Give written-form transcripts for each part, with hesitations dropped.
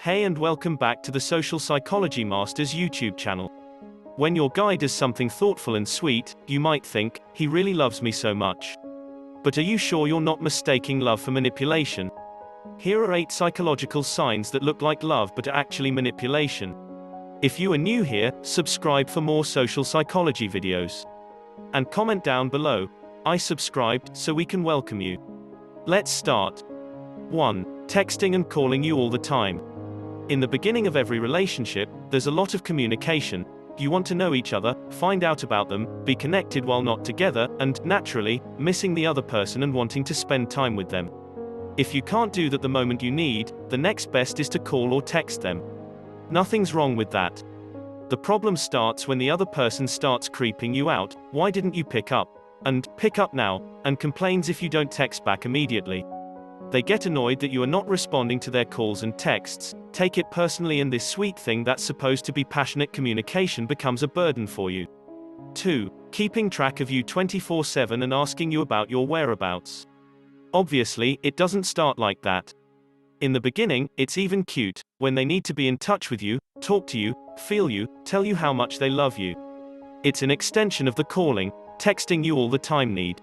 Hey and welcome back to the Social Psychology Masters YouTube channel. When your guy does something thoughtful and sweet, you might think, he really loves me so much. But are you sure you're not mistaking love for manipulation? Here are 8 psychological signs that look like love but are actually manipulation. If you are new here, subscribe for more social psychology videos. And comment down below, I subscribed, so we can welcome you. Let's start. 1. Texting and calling you all the time. In the beginning of every relationship, there's a lot of communication. You want to know each other, find out about them, be connected while not together, and, naturally, missing the other person and wanting to spend time with them. If you can't do that the moment you need, the next best is to call or text them. Nothing's wrong with that. The problem starts when the other person starts creeping you out. Why didn't you pick up? And, pick up now, and complains if you don't text back immediately. They get annoyed that you are not responding to their calls and texts, take it personally, and this sweet thing that's supposed to be passionate communication becomes a burden for you. 2. Keeping track of you 24/7 and asking you about your whereabouts. Obviously, it doesn't start like that. In the beginning, it's even cute, when they need to be in touch with you, talk to you, feel you, tell you how much they love you. It's an extension of the calling, texting you all the time need.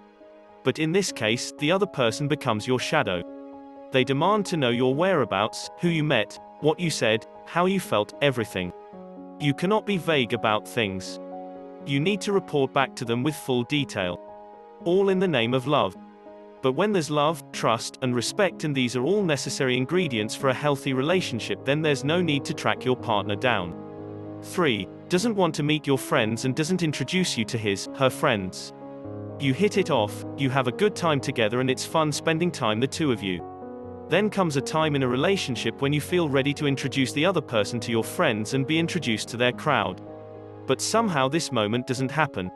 But in this case, the other person becomes your shadow. They demand to know your whereabouts, who you met, what you said, how you felt, everything. You cannot be vague about things. You need to report back to them with full detail. All in the name of love. But when there's love, trust, and respect, and these are all necessary ingredients for a healthy relationship, then there's no need to track your partner down. 3. Doesn't want to meet your friends and doesn't introduce you to her friends. You hit it off, you have a good time together, and it's fun spending time the two of you. Then comes a time in a relationship when you feel ready to introduce the other person to your friends and be introduced to their crowd. But somehow this moment doesn't happen.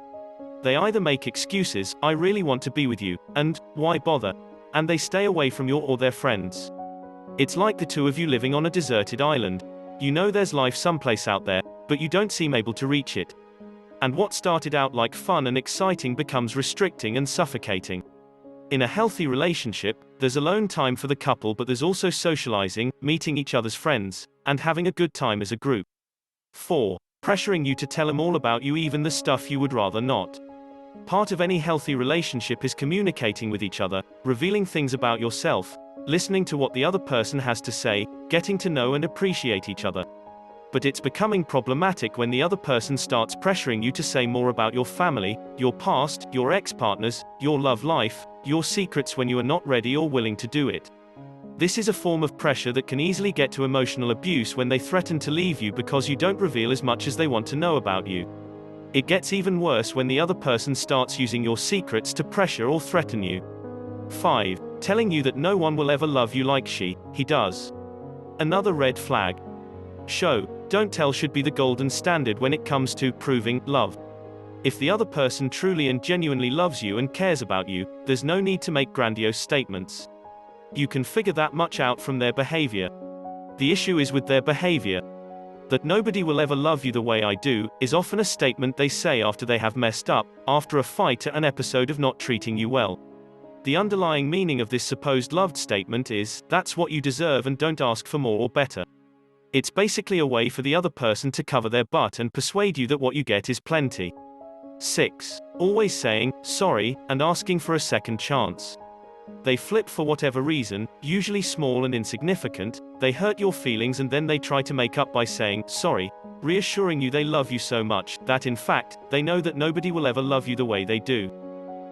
They either make excuses, I really want to be with you, and, why bother? And they stay away from you or their friends. It's like the two of you living on a deserted island. You know there's life someplace out there, but you don't seem able to reach it. And what started out like fun and exciting becomes restricting and suffocating. In a healthy relationship, there's alone time for the couple, but there's also socializing, meeting each other's friends, and having a good time as a group. 4. Pressuring you to tell them all about you, even the stuff you would rather not. Part of any healthy relationship is communicating with each other, revealing things about yourself, listening to what the other person has to say, getting to know and appreciate each other. But it's becoming problematic when the other person starts pressuring you to say more about your family, your past, your ex-partners, your love life, your secrets when you are not ready or willing to do it. This is a form of pressure that can easily get to emotional abuse when they threaten to leave you because you don't reveal as much as they want to know about you. It gets even worse when the other person starts using your secrets to pressure or threaten you. 5. Telling you that no one will ever love you like he does. Another red flag. Show, don't tell should be the golden standard when it comes to proving love. If the other person truly and genuinely loves you and cares about you, there's no need to make grandiose statements. You can figure that much out from their behavior. The issue is with their behavior. That nobody will ever love you the way I do is often a statement they say after they have messed up, after a fight or an episode of not treating you well. The underlying meaning of this supposed loved statement is, that's what you deserve and don't ask for more or better. It's basically a way for the other person to cover their butt and persuade you that what you get is plenty. 6. Always saying, sorry, and asking for a second chance. They flip for whatever reason, usually small and insignificant, they hurt your feelings and then they try to make up by saying, sorry, reassuring you they love you so much, that in fact, they know that nobody will ever love you the way they do.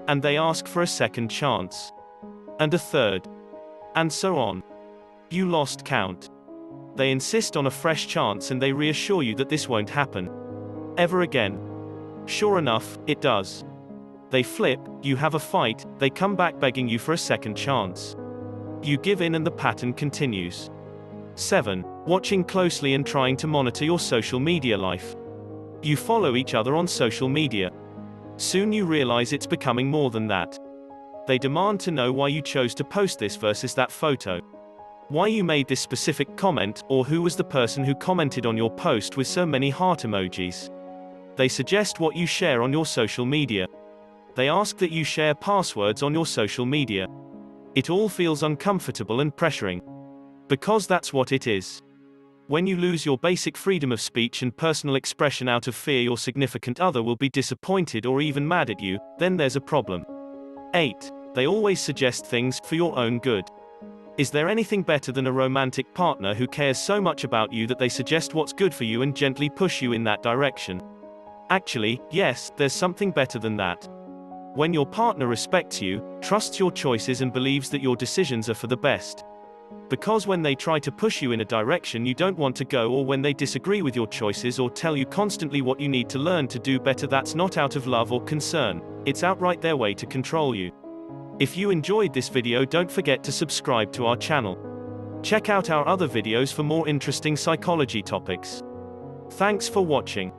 And they ask for a second chance. And a third. And so on. You lost count. They insist on a fresh chance and they reassure you that this won't happen ever again. Sure enough, it does. They flip, you have a fight, they come back begging you for a second chance. You give in and the pattern continues. 7. Watching closely and trying to monitor your social media life. You follow each other on social media. Soon you realize it's becoming more than that. They demand to know why you chose to post this versus that photo. Why you made this specific comment, or who was the person who commented on your post with so many heart emojis. They suggest what you share on your social media. They ask that you share passwords on your social media. It all feels uncomfortable and pressuring. Because that's what it is. When you lose your basic freedom of speech and personal expression out of fear your significant other will be disappointed or even mad at you, then there's a problem. 8. They always suggest things for your own good. Is there anything better than a romantic partner who cares so much about you that they suggest what's good for you and gently push you in that direction? Actually, yes, there's something better than that. When your partner respects you, trusts your choices and believes that your decisions are for the best. Because when they try to push you in a direction you don't want to go, or when they disagree with your choices or tell you constantly what you need to learn to do better, that's not out of love or concern, it's outright their way to control you. If you enjoyed this video, don't forget to subscribe to our channel. Check out our other videos for more interesting psychology topics. Thanks for watching.